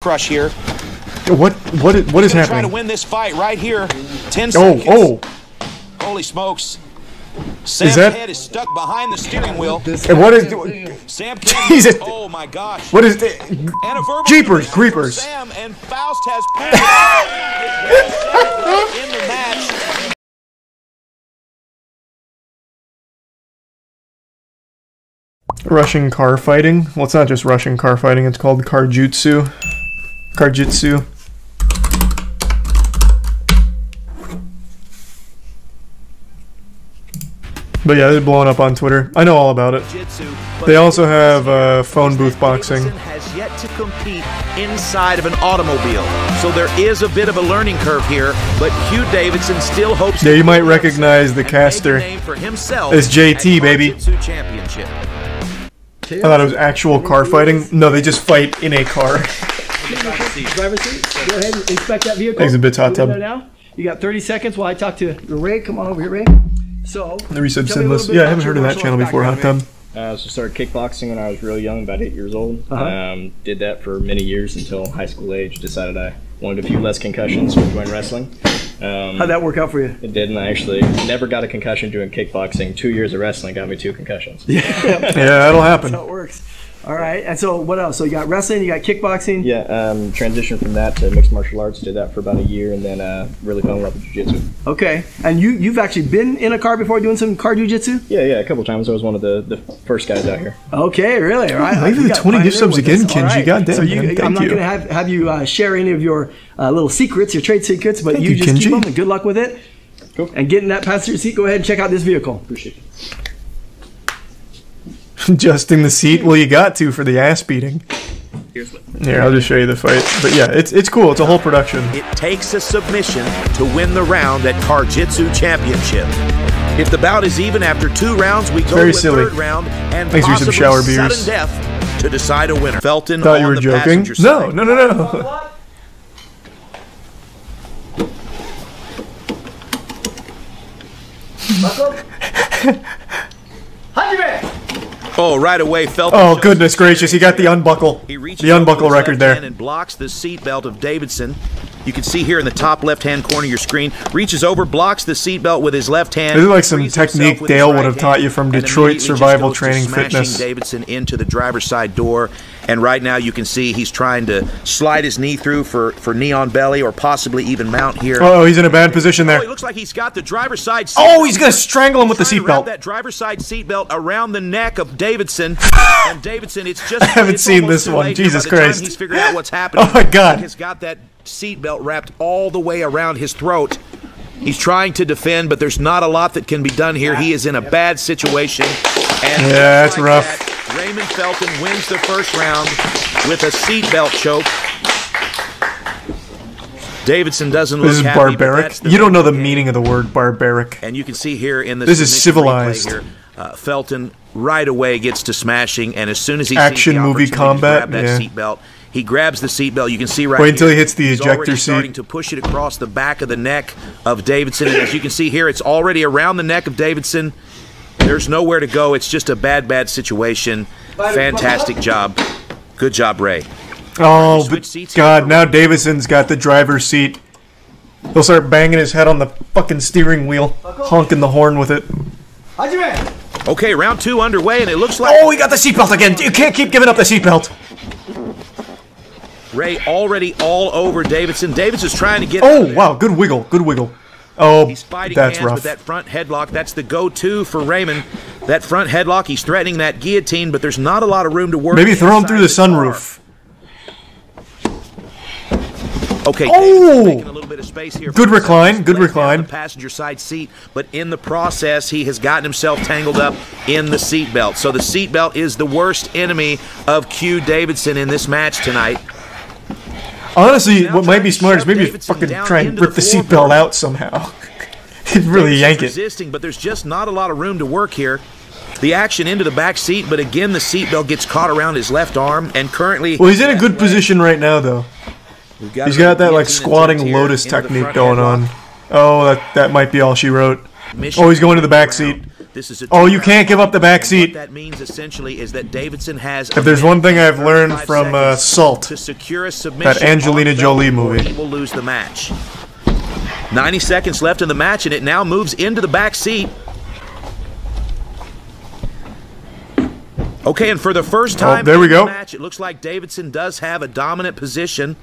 crush here. What is happening? Try to win this fight right here. 10 seconds. Oh. Holy smokes. Sam's head is stuck behind the steering wheel. And what is... Sam Jesus. Oh my gosh. What is it? Jeepers, creepers. Sam and Faust has in the match. Russian car fighting? Well, it's not just Russian car fighting, it's called CarJitsu. CarJitsu. But yeah, they're blowing up on Twitter. I know all about it. They also have phone booth boxing. Has yet to compete inside of an automobile, so there is a bit of a learning curve here. But Hugh Davidson still hopes. Yeah, you might recognize the caster as JT, baby. I thought it was actual car fighting. No, they just fight in a car. Driver's seat. Go ahead and inspect that vehicle. Exhibits hot tub. Now. You got 30 seconds while I talk to Ray. Come on over here, Ray. So, the resub sinless. Yeah, I haven't heard of that channel before, Hot Tub. So started kickboxing when I was real young, about 8 years old. Did that for many years until high school age. Decided I wanted a few less concussions, so joined wrestling. How'd that work out for you? It did, and I actually never got a concussion doing kickboxing. 2 years of wrestling got me 2 concussions. Yeah, that'll happen. That's how it works. All right, and so what else? So you got wrestling, you got kickboxing. Yeah, transitioned from that to mixed martial arts. Did that for about a year, and then really fell in love with jiu-jitsu. Okay, and you've actually been in a car before doing some car jiu-jitsu? Yeah, a couple times. I was one of the first guys out here. Okay, really? All right. Maybe the 20 gift subs again, Kenji. Right. Goddamn, so I'm not going to have you share any of your little secrets, your trade secrets, but you just keep them, and good luck with it. Cool. And get in that passenger seat. Go ahead and check out this vehicle. Appreciate it. Adjusting the seat? Well, you got to for the ass beating. Here, I'll just show you the fight. But yeah, it's cool. It's a whole production. It takes a submission to win the round at CarJitsu Championship. If the bout is even after 2 rounds, we go to a third round and possibly sudden death to decide a winner. Felton thought you were joking. No. Oh, right away, Felton. Oh, goodness gracious, he got the unbuckle. The unbuckle record there. And blocks the seatbelt of Davidson. You can see here in the top left-hand corner of your screen. Reaches over, blocks the seatbelt with his left hand. This is like some technique Dale would have taught you from Detroit Survival Training Fitness. Davidson into the driver's side door. And right now you can see he's trying to slide his knee through for knee on belly or possibly even mount here. Oh, he's in a bad position there. Oh, he looks like he's got the driver's side seatbelt. Oh, he's going to strangle him with the seatbelt. That driver's side seatbelt around the neck of Davidson. And Davidson, it's just... I haven't seen this one. Jesus Christ. He's figured out what's happening. Oh, my God. He's got that seatbelt wrapped all the way around his throat. He's trying to defend, but there's not a lot that can be done here. He is in a bad situation. And yeah, that's rough. Raymond Felton wins the first round with a seatbelt choke. Davidson doesn't look happy. This is barbaric. You don't know the meaning of the word barbaric. And you can see here in this is civilized. Here, Felton right away gets to smashing, and as soon as he action sees the movie combat, to grab that seatbelt, he grabs the seatbelt. You can see right Wait until here, he hits the ejector seat. Starting to push it across the back of the neck of Davidson, and as you can see here, it's already around the neck of Davidson. There's nowhere to go. It's just a bad situation. Fantastic job. Good job, Ray. Oh, but God, now Davidson's got the driver's seat. He'll start banging his head on the fucking steering wheel, honking the horn with it. Okay, round 2 underway, and it looks like... Oh, he got the seatbelt again. You can't keep giving up the seatbelt. Ray already all over Davidson. Davidson's trying to get... Oh, wow, good wiggle, good wiggle. Oh, he's fighting that's hands rough. With that front headlock. That's the go-to for Raymond. That front headlock, he's threatening that guillotine, but there's not a lot of room to work. Maybe throw him through the sunroof. Okay, oh! making a little bit of space here. Good recline, good recline. The passenger side seat, but in the process, he has gotten himself tangled up in the seatbelt. So the seatbelt is the worst enemy of Q Davidson in this match tonight. Honestly, what might be smart is maybe fucking try and rip the seatbelt out somehow. Really yank it. Resisting, but there's just not a lot of room to work here. The action into the back seat, but again, the seatbelt gets caught around his left arm, and currently... Well, he's in a good position right now, though. He's got that, like, squatting lotus technique going on. Oh, that might be all she wrote. Oh, he's going to the back seat. This is a Oh, you can't give up the back seat. What that means essentially is that Davidson has. If there's one thing I've learned from Salt, to secure a submission, that Angelina Jolie movie, he will lose the match. 90 seconds left in the match, and it now moves into the back seat. Okay, and for the first time there we in go. the match, it looks like Davidson does have a dominant position.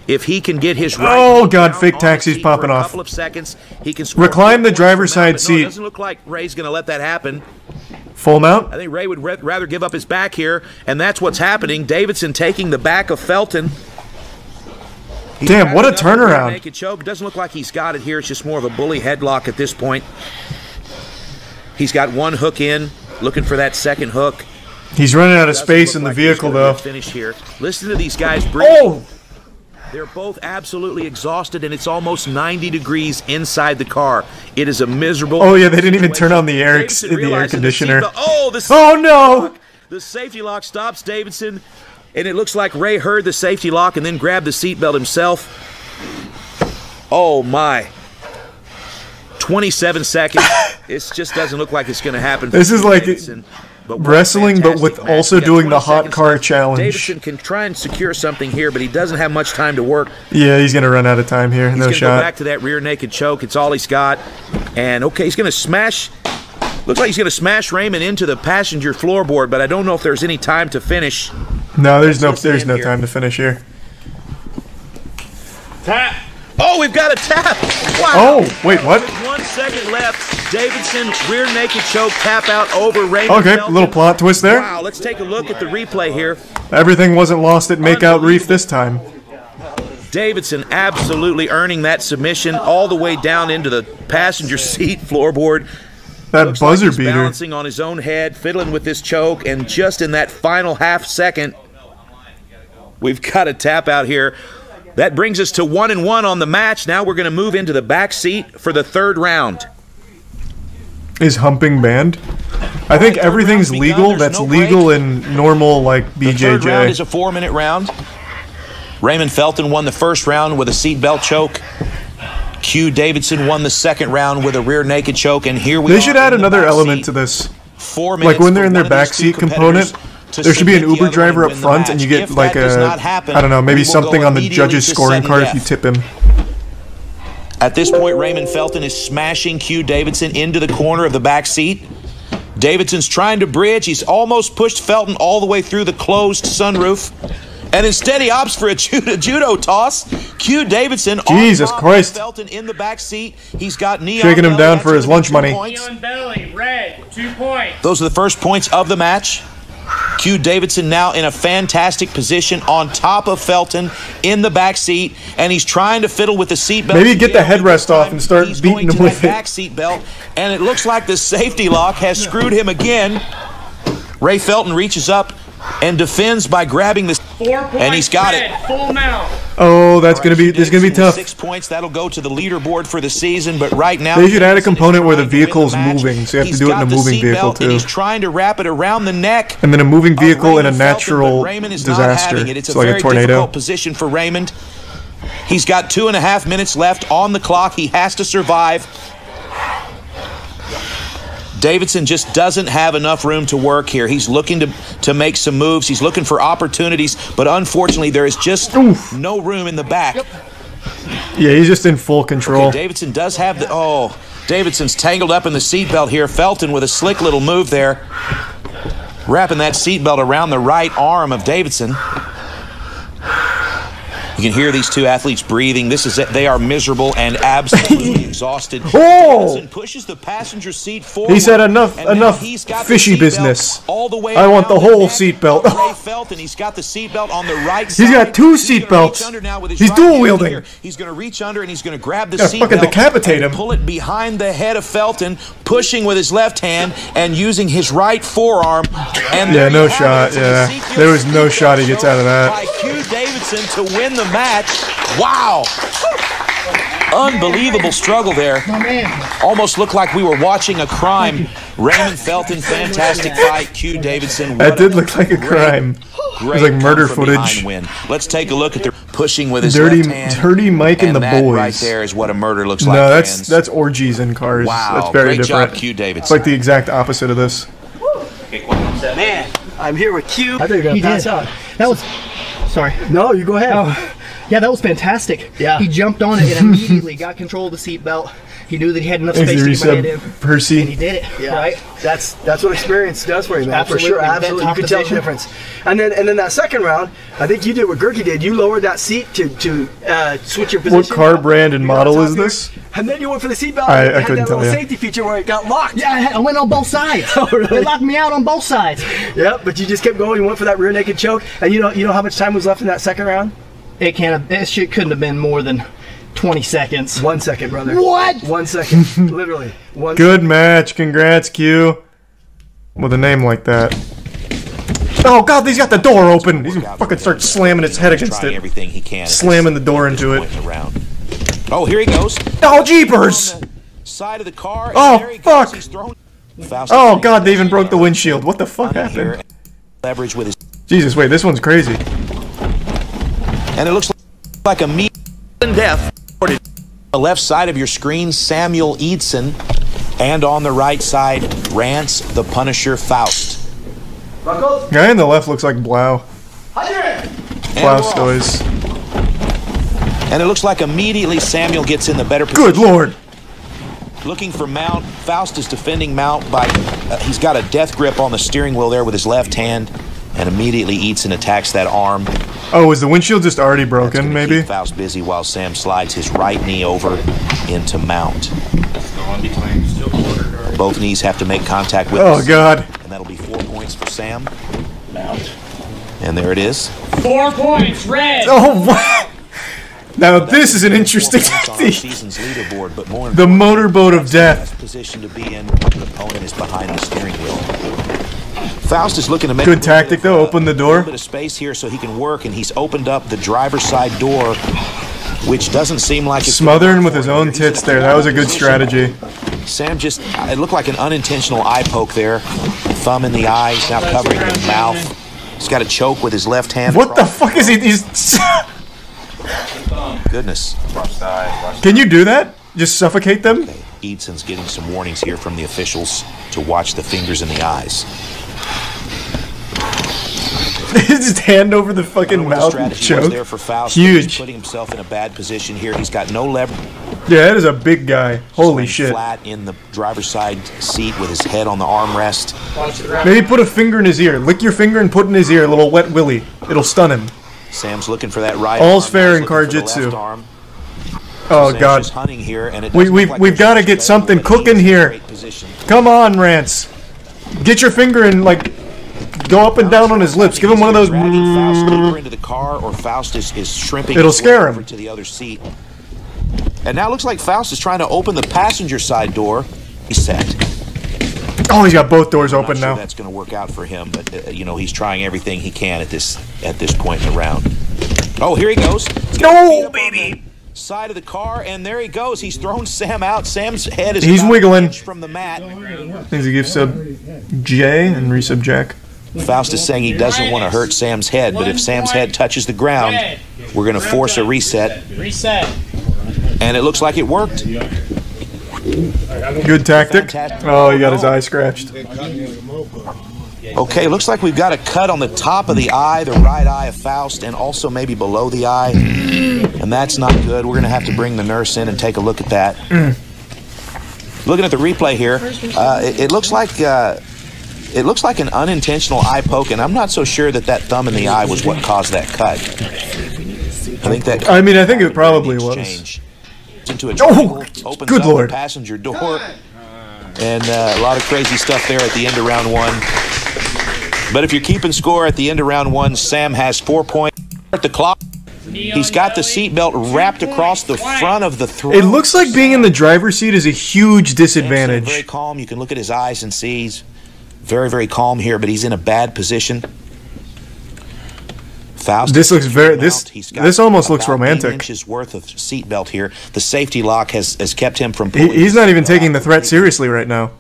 If he can get his right. Oh God, fake taxi's popping off. A couple of seconds, he can score. Recline the driver's side no, seat. It doesn't look like Ray's going to let that happen. Full mount? I think Ray would rather give up his back here, and that's what's happening. Davidson taking the back of Felton. Damn, what a turnaround. Naked choke. Doesn't look like he's got it here. It's just more of a bully headlock at this point. He's got one hook in, looking for that second hook. He's running out of space in the vehicle, though. Finish here. Listen to these guys breathe. Oh! They're both absolutely exhausted, and it's almost 90 degrees inside the car. It is a miserable. Oh yeah, they didn't even turn on the air conditioner. Oh no! The safety lock stops Davidson, and it looks like Ray heard the safety lock and then grabbed the seatbelt himself. Oh my! 27 seconds. It just doesn't look like it's going to happen. This is like wrestling, but with match. also doing the hot car left. challenge. Davidson can try and secure something here, but he doesn't have much time to work. Yeah, he's going to run out of time here. No shot. He's shot. Go back to that rear naked choke. It's all he's got. And okay, he's going to smash. Looks like he's going to smash Raymond into the passenger floorboard, but I don't know if there's any time to finish. No, there's no time to finish here. Tap. Oh, we've got a tap. Wow. Oh, wait, what? 1 second left. Davidson, rear naked choke, tap out over Raymond. Okay, Felton. little plot twist there. Wow, let's take a look at the replay here. Everything wasn't lost at Makeout Reef this time. Davidson absolutely earning that submission all the way down into the passenger seat floorboard. That Looks buzzer like he's beater. Balancing on his own head, fiddling with this choke, and just in that final half second, we've got a tap out here. That brings us to 1-1 on the match. Now we're going to move into the back seat for the third round. Is humping banned? I think everything's legal that's legal in normal, like, BJJ. The third round is a 4-minute round. Raymond Felton won the first round with a seatbelt choke. Q Davidson won the second round with a rear naked choke, and here we are. They should add another element to this. 4 minutes. Like when they're in their backseat component, there should be an Uber driver up front, and you get like a, I don't know, maybe something on the judge's scoring card if you tip him. At this point, Raymond Felton is smashing Q Davidson into the corner of the back seat. Davidson's trying to bridge. He's almost pushed Felton all the way through the closed sunroof. And instead he opts for a judo toss. Q Davidson Jesus Christ. Felton in the back seat. He's got knee shaking him down for his lunch money. Knee on belly, red, 2 points. Those are the first points of the match. Q Davidson now in a fantastic position on top of Felton in the back seat, and he's trying to fiddle with the seatbelt. Maybe get the headrest off and start beating him with it. Back seat belt, and it looks like the safety lock has screwed him again. Ray Felton reaches up and defends by grabbing this, 4 points, and he's got red, it. Full mount. Oh, this is gonna be tough. 6 points. That'll go to the leaderboard for the season. But right now, they should add a component where the vehicle's moving, so you have to do it in a moving vehicle too. And he's trying to wrap it around the neck. And then a moving vehicle in a natural disaster. It's so like a tornado. Difficult position for Raymond. He's got 2.5 minutes left on the clock. He has to survive. Davidson just doesn't have enough room to work here. He's looking to make some moves. He's looking for opportunities, but unfortunately there is just no room in the back. Yeah, he's just in full control. Okay, Davidson does have the... Oh, Davidson's tangled up in the seatbelt here. Felton with a slick little move there. Wrapping that seatbelt around the right arm of Davidson. You can hear these two athletes breathing. This is it. They are miserable and absolutely exhausted. Oh! Pushes the passenger seat forward. He said enough fishy business. All the way I want the whole seatbelt. He's got the seatbelt on the right side. He's got 2 seatbelts. He's dual wielding. He's going to reach under and he's going to grab the seatbelt. Fucking decapitate him. Pull it behind the head of Felton, pushing with his left hand and using his right forearm. And yeah, no shot. Yeah, there was no shot he gets out of that. By Q Davidson to win the match. Wow. Unbelievable struggle there. Almost looked like we were watching a crime. Raymond Felton, fantastic fight. Q Davidson. That did look like a crime. great like murder come-from-behind footage. win. Let's take a look at the pushing with his left hand. Dirty Mike and the that boys. right there is what a murder looks like. No, fans. that's orgies in cars. Wow, That's very great different. job, Q Davidson. It's like the exact opposite of this. Man, I'm here with Q. I thought you were going He to pass did. out. That was. Sorry. No, you go ahead. Oh, yeah, that was fantastic. Yeah. He jumped on it and immediately got control of the seatbelt. He knew that he had enough space to get my head in. And he Percy. did it. Yeah. Right? That's what experience does for you, man. Absolutely. For sure. That Absolutely. You top can tell the position. difference. And then that second round, I think you did what Gerke did. You lowered that seat to switch your position. What car brand and You got model on is top here, this? And then you went for the seatbelt. I and it had couldn't that tell little you. safety feature where it got locked. Yeah, I went on both sides. Oh, really? They locked me out on both sides. Yep, but you just kept going. You went for that rear naked choke. And you know how much time was left in that second round? This shit couldn't have been more than 20 seconds. 1 second, brother. What? 1 second. Literally. Good match. Congrats, Q. With a name like that. Oh, God, he's got the door open. He's gonna fucking start slamming his head against trying it. everything he can. Slamming the door into it. Oh, here he goes. Oh, jeepers! On the side of the car. and Oh, there he goes. fuck. He's thrown. Faust Oh, God, they even broke the windshield. What the fuck here happened? and leverage with his, Jesus, wait, this one's crazy. and it looks like a meat and death. On the left side of your screen, Samuel Eidson, and on the right side, Rance the Punisher Faust. Guy on the left looks like Blau. Blastoise. And it looks like immediately Samuel gets in the better position. Good lord. Looking for Mount. Faust is defending Mount by, he's got a death grip on the steering wheel there with his left hand, and immediately Eidson attacks that arm. Oh, is the windshield just already That's broken, gonna maybe? keep Faust busy while Sam slides his right knee over into Mount. Both knees have to make contact with Oh, us, God. and that'll be 4 points for Sam. Mount. And there it is. 4 points, red. Oh, what? Now, this is an interesting 4 points on our technique. season's leaderboard, but more The motorboat of death. best position to be in when the opponent is behind the steering wheel. Faust is looking to make Good a little tactic, bit of, though. Open the a door. little bit of space here so he can work, and he's opened up the driver's side door, which doesn't seem like it's Smothering with his own tits there. That was a good strategy. Sam just, it looked like an unintentional eye poke there. Thumb in the eye, he's now covering the mouth. He's got a choke with his left hand. What the fuck is he? He's... Goodness. Can you do that? Just suffocate them? Eidson's getting some warnings here from the officials to watch the fingers and the eyes. Just hand over the fucking The mouth strategy was choke. there for Faust, but he's Huge. putting himself in a bad position here. He's got no leverage. Yeah, that is a big guy. Holy Laying shit. Flat in the driver's side seat with his head on the armrest. Maybe put a finger in his ear. Lick your finger and put in his ear a little wet willy. It'll stun him. Sam's looking for that right All's arm. fair He's in looking for the CarJitsu. left arm. Oh, Sam's God. just hunting here, and it We- doesn't we've- look like we've there's gotta much get available, something but cooking he's in a here. great position. Come on, Rance. Get your finger and, like, go up and down on his lips. Give him one of those... Dragging Faust deeper into the car, or Faust is shrimping It'll his way scare over him. to the other seat. And now it looks like Faust is trying to open the passenger side door. He's set. Oh, he's got both doors I'm open not sure now. that's going to work out for him, but you know, he's trying everything he can at this point in the round. Oh, here he goes. He's got his feet up on the side of the car, and there he goes. He's thrown Sam out. Sam's head is He's about an wiggling. inch from the mat. Things he gives sub J and resub Jack. Faust is saying he doesn't want to hurt Sam's head, but if Sam's head touches the ground, we're going to force a reset. Reset. And it looks like it worked. Good tactic. Oh, he got his eye scratched. Okay, looks like we've got a cut on the top of the eye, the right eye of Faust, and also maybe below the eye. And that's not good. We're going to have to bring the nurse in and take a look at that. Looking at the replay here, it looks like an unintentional eye poke, and I'm not so sure that thumb in the eye was what caused that cut. I think that. I mean, I think it probably was. Change. Into a triangle, opens good up lord. the passenger door, and a lot of crazy stuff there at the end of round one. But if you're keeping score at the end of round one, Sam has 4 points at the clock. He's got the seatbelt wrapped across the front of the throne. It looks like being in the driver's seat is a huge Sam's disadvantage. very calm. You can look at his eyes and see he's very, very calm here, but he's in a bad position. Faust. This looks very. He's got This almost looks about 8 romantic. inches worth of seatbelt here. The safety lock has kept him from pulling. He's not even taking the threat seriously right now.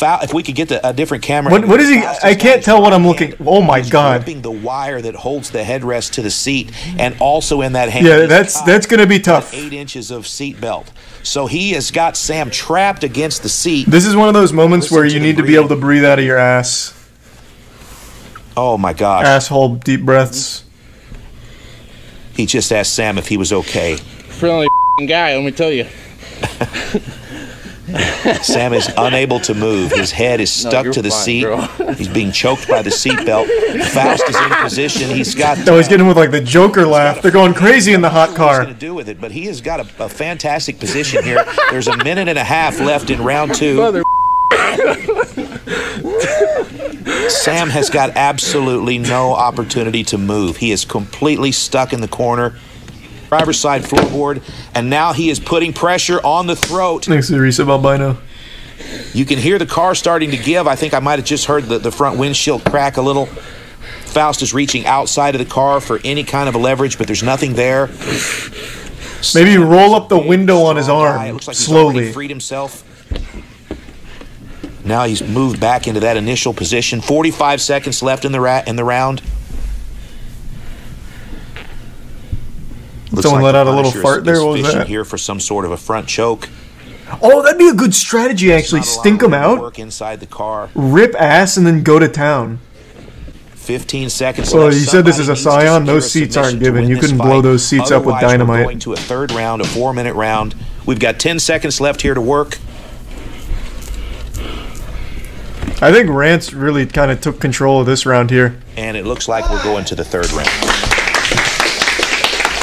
If we could get a different camera. What is he? I can't tell what I'm looking. Oh my God! Gripping the wire that holds the headrest to the seat, and also in that hand. Yeah, that's gonna be tough. 8 inches of seat belt. So he has got Sam trapped against the seat. This is one of those moments where you need to be able to breathe out of your ass. Oh my gosh! Asshole, deep breaths. He just asked Sam if he was okay. Friendly guy, let me tell you. Sam is unable to move. His head is stuck to the seat. He's being choked by the seat belt. Faust is in position. He's got. Oh, he's getting with like the Joker laugh. They're going crazy in the hot car. Going to do with it, but he has got a fantastic position here. There's a minute and a half left in round 2. Sam has got absolutely no opportunity to move. He is completely stuck in the corner. Driver's side floorboard, and now he is putting pressure on the throat. Next to the reset albino. You can hear the car starting to give. I think I might have just heard the front windshield crack a little. Faust is reaching outside of the car for any kind of a leverage, but there's nothing there. Maybe roll up the window on his arm It looks like slowly. He's freed himself. Now he's moved back into that initial position. 45 seconds left in the round. Someone let out a little fart there. What was that? Here for some sort of a front choke. Oh, that'd be a good strategy, actually. Stink them out, work inside the car. rip ass, and then go to town. 15 seconds Well, left. you said this is a Scion. Those seats aren't given. You couldn't blow those seats up with dynamite. We're going to a third round, a 4-minute round. We've got 10 seconds left here to work. I think Rance really kind of took control of this round here. And it looks like we're going to the third round.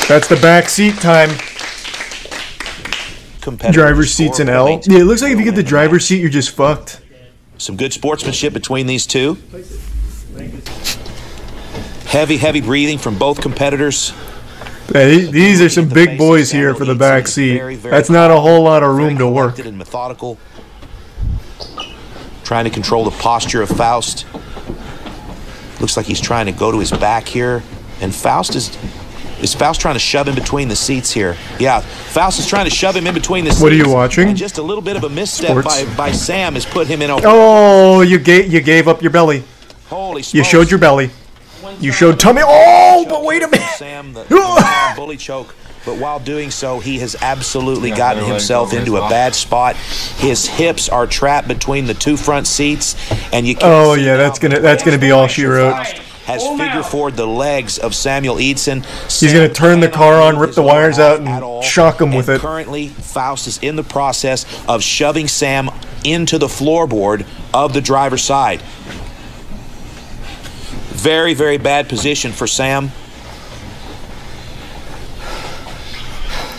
That's the back seat time. Driver's seat's an L. Yeah, it looks like if you get the driver's seat, you're just fucked. Some good sportsmanship between these two. Heavy breathing from both competitors. Yeah, these are some big boys here for the back seat. That's not a whole lot of room to work. And methodical. Trying to control the posture of Faust. Looks like he's trying to go to his back here. And Faust is Faust trying to shove him between the seats here? Yeah, Faust is trying to shove him in between the seats. What are you watching? And just a little bit of a misstep by Sam has put him in a... Oh, you gave up your belly. Holy smokes. You showed your belly. You showed tummy. Oh, but wait a minute. Sam, the bully choke. But while doing so, he has absolutely gotten himself into a bad spot. His hips are trapped between the two front seats, and you can't. Oh yeah, that's gonna be all she wrote. Has figure forward the legs of Samuel Eidson. He's gonna turn the car on, rip the wires out, and shock him with it. Currently, Faust is in the process of shoving Sam into the floorboard of the driver's side. Very, very bad position for Sam.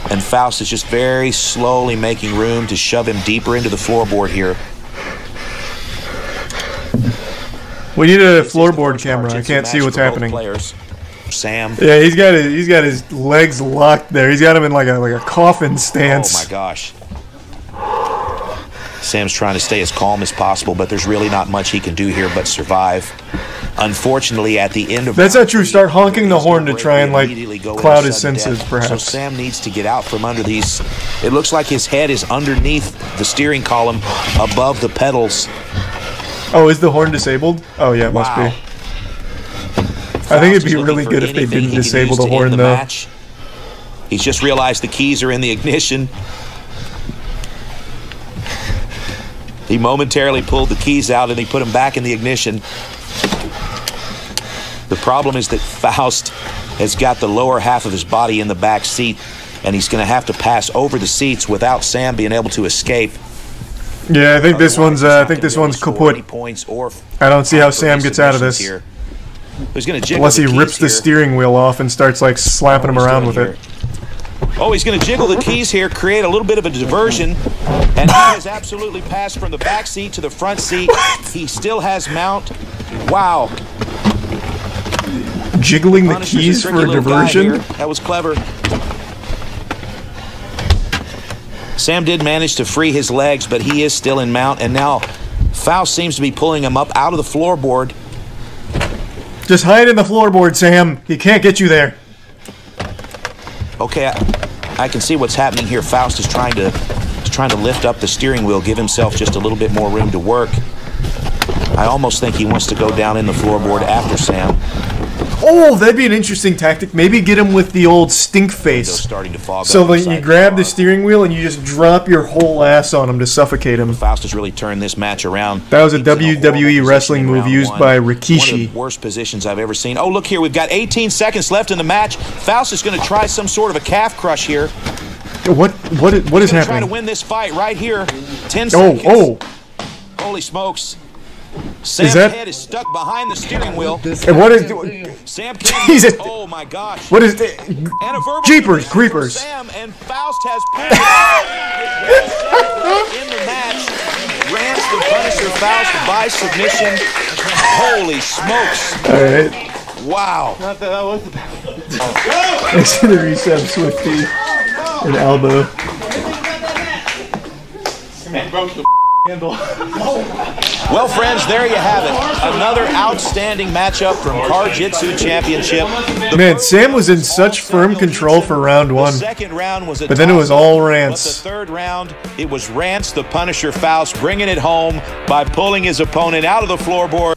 And Faust is just very slowly making room to shove him deeper into the floorboard here. We need a floorboard camera. I can't see what's happening. Sam. Yeah, he's got his legs locked there. He's got him in like a coffin stance. Oh my gosh. Sam's trying to stay as calm as possible, but there's really not much he can do here but survive. Unfortunately, at the end of... That's not true. Start honking the horn to try and, like, cloud his senses, perhaps. So Sam needs to get out from under these... It looks like his head is underneath the steering column, above the pedals. Oh, is the horn disabled? Oh, yeah, it must be. I think it'd be really good if they didn't disable the horn, though. He's just realized the keys are in the ignition. He momentarily pulled the keys out and he put them back in the ignition. The problem is that Faust has got the lower half of his body in the back seat, and he's going to have to pass over the seats without Sam being able to escape. Yeah, I think this one's kaput. I don't see how Sam gets out of this. Unless he rips the steering wheel off and starts like slapping him around with it. Oh, he's going to jiggle the keys here, create a little bit of a diversion, and he has absolutely passed from the back seat to the front seat. He still has mount. Wow. Jiggling the keys for a diversion? That was clever. Sam did manage to free his legs, but he is still in mount, and now Faust seems to be pulling him up out of the floorboard. Just hide in the floorboard, Sam. He can't get you there. Okay, I can see what's happening here. Faust is trying trying to lift up the steering wheel, give himself just a little bit more room to work. I almost think he wants to go down in the floorboard after Sam. Oh, that'd be an interesting tactic. Maybe get him with the old stink face. So like you grab the steering wheel and you just drop your whole ass on him to suffocate him. Faust has really turned this match around. That was a WWE wrestling move used by Rikishi. One of the worst positions I've ever seen. Oh, look here. We've got 18 seconds left in the match. Faust is going to try some sort of a calf crush here. What is happening? Trying to win this fight right here. 10 seconds. Oh. Holy smokes. Sam's head is stuck behind the steering wheel. And what is... Sam Jesus. Oh my gosh. What is it? Jeepers creepers. Sam and Faust has in the match. Rance the Punisher Faust by submission. Holy smokes. Alright. Wow. Not that was the best. Next to the reset Swifty. An elbow. Well, friends, there you have it. Another outstanding matchup from CarJitsu Championship. Man, Sam was in such firm control for round one. The second round was but then it was all Rance. But the third round, it was Rance the Punisher Faust bringing it home by pulling his opponent out of the floorboard.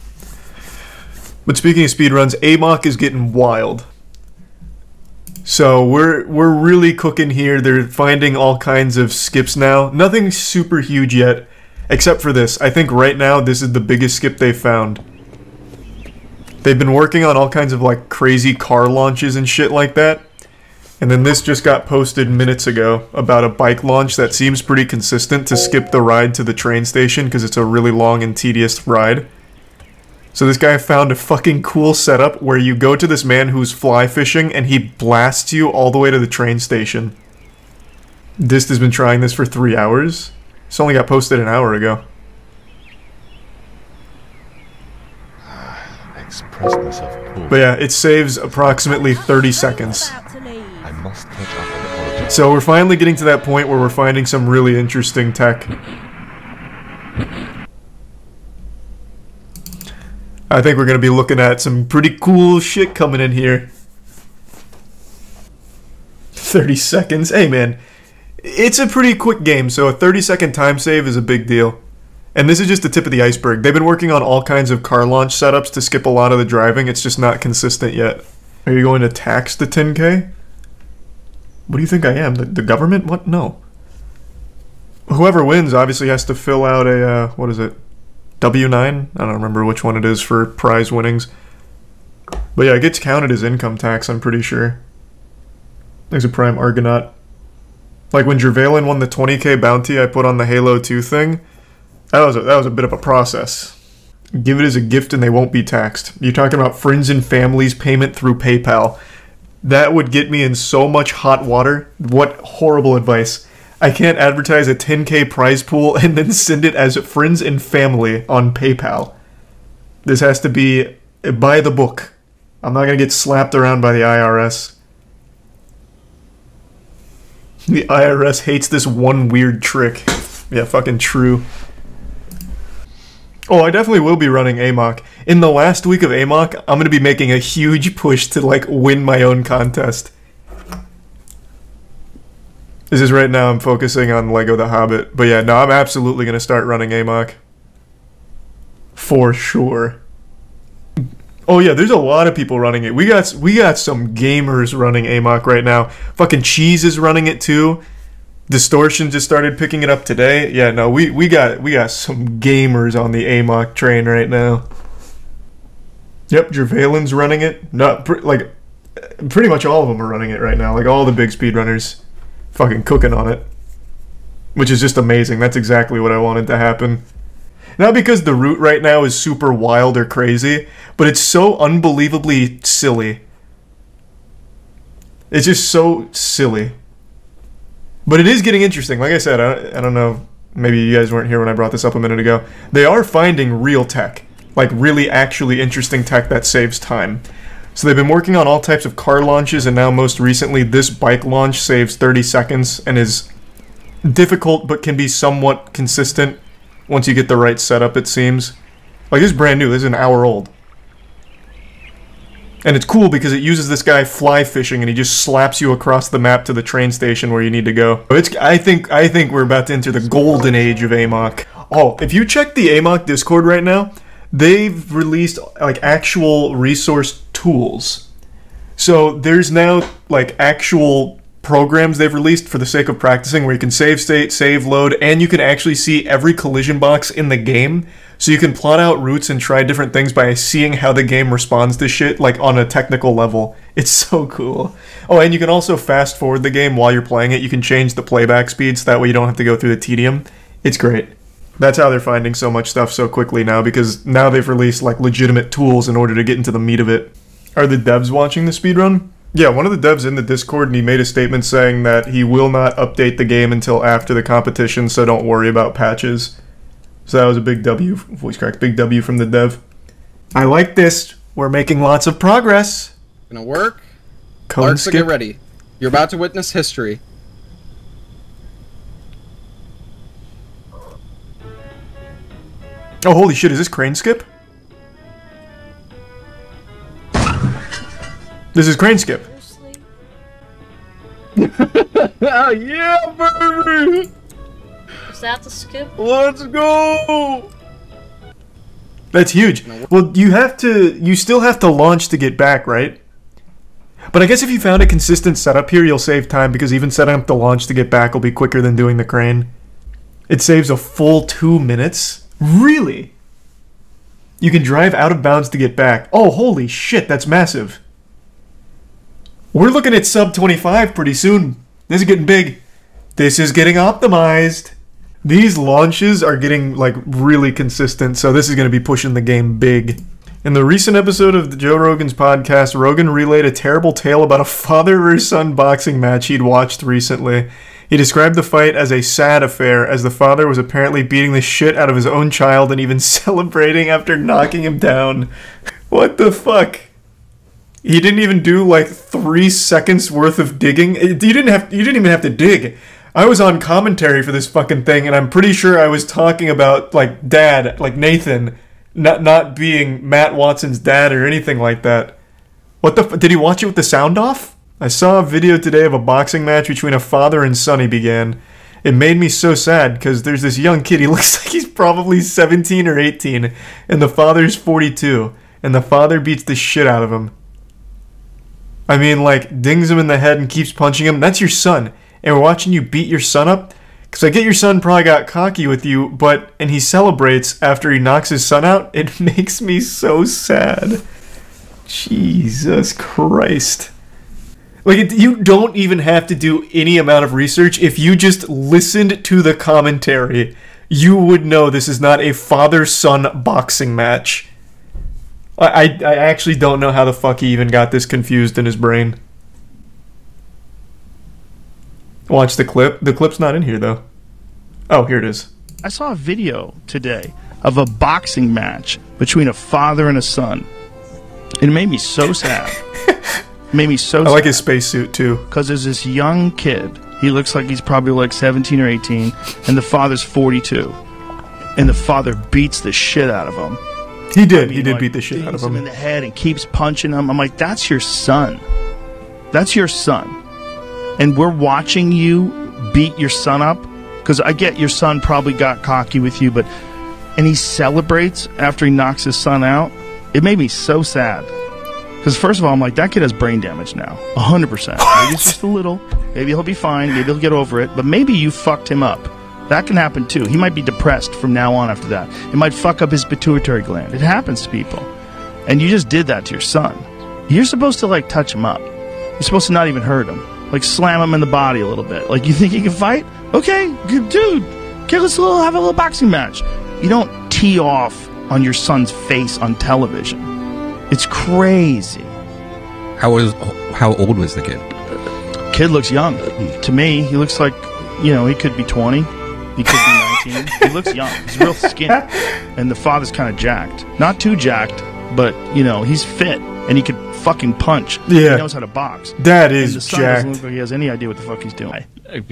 But speaking of speedruns, AMOC is getting wild. So we're really cooking here. They're finding all kinds of skips now. Nothing super huge yet. Except for this. I think right now this is the biggest skip they've found. They've been working on all kinds of like crazy car launches and shit like that. And then this just got posted minutes ago about a bike launch that seems pretty consistent to skip the ride to the train station because it's a really long and tedious ride. So this guy found a fucking cool setup where you go to this man who's fly fishing and he blasts you all the way to the train station. Dist has been trying this for 3 hours. This only got posted an hour ago. But yeah, it saves approximately 30 seconds. So we're finally getting to that point where we're finding some really interesting tech. I think we're going to be looking at some pretty cool shit coming in here. 30 seconds. Hey man. It's a pretty quick game, so a 30-second time save is a big deal. And this is just the tip of the iceberg. They've been working on all kinds of car launch setups to skip a lot of the driving. It's just not consistent yet. Are you going to tax the 10K? What do you think I am? The government? What? No. Whoever wins obviously has to fill out a, what is it? W-9? I don't remember which one it is for prize winnings. But yeah, it gets counted as income tax, I'm pretty sure. There's a Prime Argonaut. Like when Jervalen won the 20K bounty I put on the Halo 2 thing, that was a bit of a process. Give it as a gift and they won't be taxed. You're talking about friends and family's payment through PayPal. That would get me in so much hot water. What horrible advice. I can't advertise a 10K prize pool and then send it as friends and family on PayPal. This has to be by the book. I'm not going to get slapped around by the IRS. The IRS hates this one weird trick. Yeah, fucking true. Oh, I definitely will be running AMOC. In the last week of AMOC, I'm going to be making a huge push to, like, win my own contest. This is right now I'm focusing on Lego The Hobbit. But yeah, no, I'm absolutely going to start running AMOC. For sure. Oh yeah, there's a lot of people running it. We got some gamers running AMOC right now. Fucking Cheese is running it too. Distortion just started picking it up today. Yeah, no, we got some gamers on the AMOC train right now. Yep, Jervalen's running it. Pretty much all of them are running it right now. Like all the big speedrunners, fucking cooking on it, which is just amazing. That's exactly what I wanted to happen. Not because the route right now is super wild or crazy, but it's so unbelievably silly. It's just so silly. But it is getting interesting. Like I said, I don't know, maybe you guys weren't here when I brought this up a minute ago. They are finding real tech. Like really actually interesting tech that saves time. So they've been working on all types of car launches, and now most recently this bike launch saves 30 seconds and is difficult but can be somewhat consistent once you get the right setup, it seems. Like, this is brand new. This is an hour old. And it's cool because it uses this guy fly fishing, and he just slaps you across the map to the train station where you need to go. I think we're about to enter the golden age of AMOC. Oh, if you check the AMOC Discord right now, they've released like actual resource tools. So there's now like actual programs they've released for the sake of practicing where you can save state, save load, and you can actually see every collision box in the game. So you can plot out routes and try different things by seeing how the game responds to shit, like on a technical level. It's so cool. Oh, and you can also fast forward the game while you're playing it. You can change the playback speed so that way you don't have to go through the tedium. It's great. That's how they're finding so much stuff so quickly now, because now they've released like legitimate tools in order to get into the meat of it. Are the devs watching the speedrun? Yeah, one of the devs in the Discord, and he made a statement saying that he will not update the game until after the competition, so don't worry about patches. So that was a big W, voice crack, big W from the dev. I like this. We're making lots of progress. Gonna work. Cone Alexa, get ready. You're about to witness history. Oh, holy shit, is this crane skip? This is crane skip. Oh, yeah, baby! Is that the skip? Let's go! That's huge. Well, you still have to launch to get back, right? But I guess if you found a consistent setup here, you'll save time, because even setting up the launch to get back will be quicker than doing the crane. It saves a full 2 minutes? Really? You can drive out of bounds to get back. Oh, holy shit, that's massive. We're looking at sub 25 pretty soon. This is getting big. This is getting optimized. These launches are getting like really consistent, so this is going to be pushing the game big. In the recent episode of the Joe Rogan's podcast, Rogan relayed a terrible tale about a father versus son boxing match he'd watched recently. He described the fight as a sad affair, as the father was apparently beating the shit out of his own child and even celebrating after knocking him down. What the fuck? He didn't even do like 3 seconds worth of digging. You didn't even have to dig. I was on commentary for this fucking thing, and I'm pretty sure I was talking about like dad, like Nathan, not being Matt Watson's dad or anything like that. What the? Did he watch it with the sound off? I saw a video today of a boxing match between a father and son he began. It made me so sad because there's this young kid. He looks like he's probably 17 or 18, and the father's 42, and the father beats the shit out of him. I mean, like, dings him in the head and keeps punching him. That's your son. And we're watching you beat your son up? Because I get your son probably got cocky with you, and he celebrates after he knocks his son out. It makes me so sad. Jesus Christ. Like, you don't even have to do any amount of research. If you just listened to the commentary, you would know this is not a father-son boxing match. I actually don't know how the fuck he even got this confused in his brain. Watch the clip. The clip's not in here, though. Oh, here it is. I saw a video today of a boxing match between a father and a son. It made me so sad. Made me so sad. I like his spacesuit, too. Because there's this young kid. He looks like he's probably like 17 or 18. And the father's 42. And the father beats the shit out of him. He did. He did beat the shit out of him. In the head and keeps punching him. I'm like, that's your son. That's your son. And we're watching you beat your son up. Because I get your son probably got cocky with you, and he celebrates after he knocks his son out. It made me so sad. Because first of all, I'm like, that kid has brain damage now. 100%. Maybe it's just a little. Maybe he'll be fine. Maybe he'll get over it. But maybe you fucked him up. That can happen too. He might be depressed from now on after that. It might fuck up his pituitary gland. It happens to people. And you just did that to your son. You're supposed to like touch him up. You're supposed to not even hurt him. Like slam him in the body a little bit. Like, you think he can fight? Okay, good dude. Okay, let's have a little boxing match. You don't tee off on your son's face on television. It's crazy. How old was the kid? Kid looks young. To me, he looks like, he could be 20. He could be 19. He looks young. He's real skinny. And the father's kind of jacked. Not too jacked, but, he's fit. And he could fucking punch. Yeah. He knows how to box. That is and the son jacked. doesn't look like he has any idea what the fuck he's doing.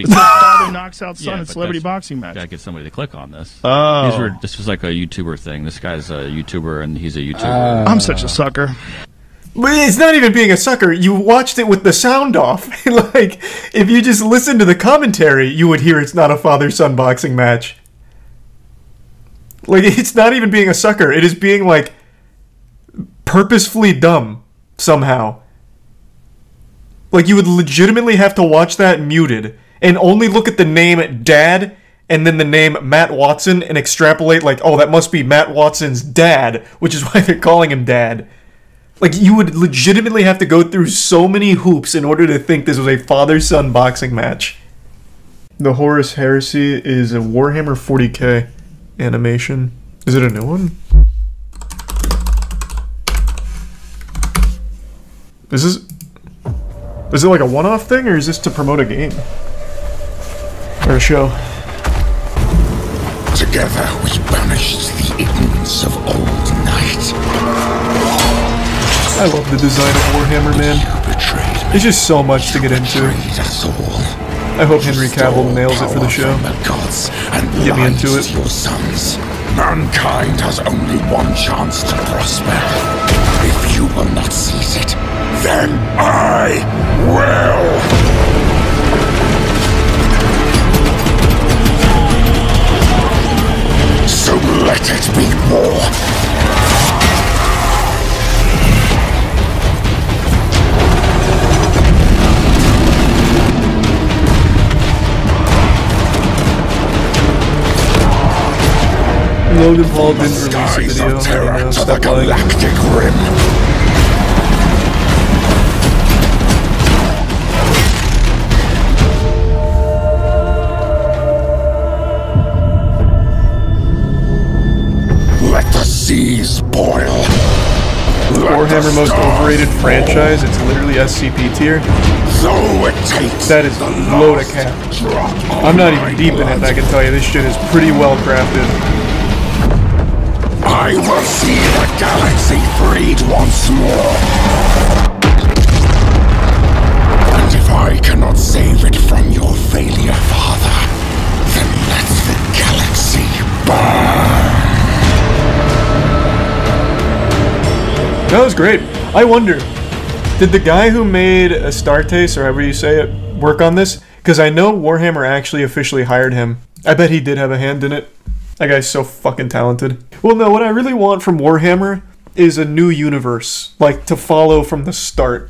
Father knocks out son in celebrity boxing match. Gotta get somebody to click on this. Oh. This was like a YouTuber thing. This guy's a YouTuber, and he's a YouTuber. I'm such a sucker. But it's not even being a sucker. You watched it with the sound off. Like, if you just listened to the commentary, you would hear it's not a father-son boxing match. Like, it's not even being a sucker. It is being, like, purposefully dumb, somehow. Like, you would legitimately have to watch that muted, and only look at the name Dad, and then the name Matt Watson, and extrapolate, like, oh, that must be Matt Watson's dad, which is why they're calling him Dad. Like, you would legitimately have to go through so many hoops in order to think this was a father-son boxing match. The Horus Heresy is a Warhammer 40k animation. Is it a new one? Is it like a one-off thing, or is this to promote a game? Or a show? Together we banished the ignorance of old night. I love the design of Warhammer, man. It's just so much to get into. I hope Henry Cavill nails it for the show. Get me into it. Your sons. Mankind has only one chance to prosper. If you will not seize it, then I will. So let it be war. Logan Paul didn't release a video. To the galactic rim. Let the seas boil. Warhammer most overrated franchise. It's literally SCP tier. That is low to cap. I'm not even deep in it, and I can tell you this shit is pretty well crafted. I will see the galaxy freed once more. And if I cannot save it from your failure, Father, then let the galaxy burn. That was great. I wonder, did the guy who made Astartes, or however you say it, work on this? Because I know Warhammer actually officially hired him. I bet he did have a hand in it. That guy's so fucking talented. Well, no, what I really want from Warhammer is a new universe, like, to follow from the start.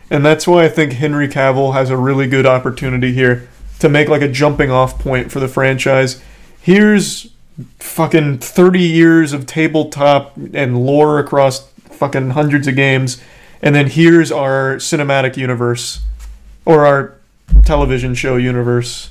And that's why I think Henry Cavill has a really good opportunity here to make, like, a jumping off point for the franchise. Here's fucking 30 years of tabletop and lore across fucking hundreds of games, and then here's our cinematic universe, or our television show universe.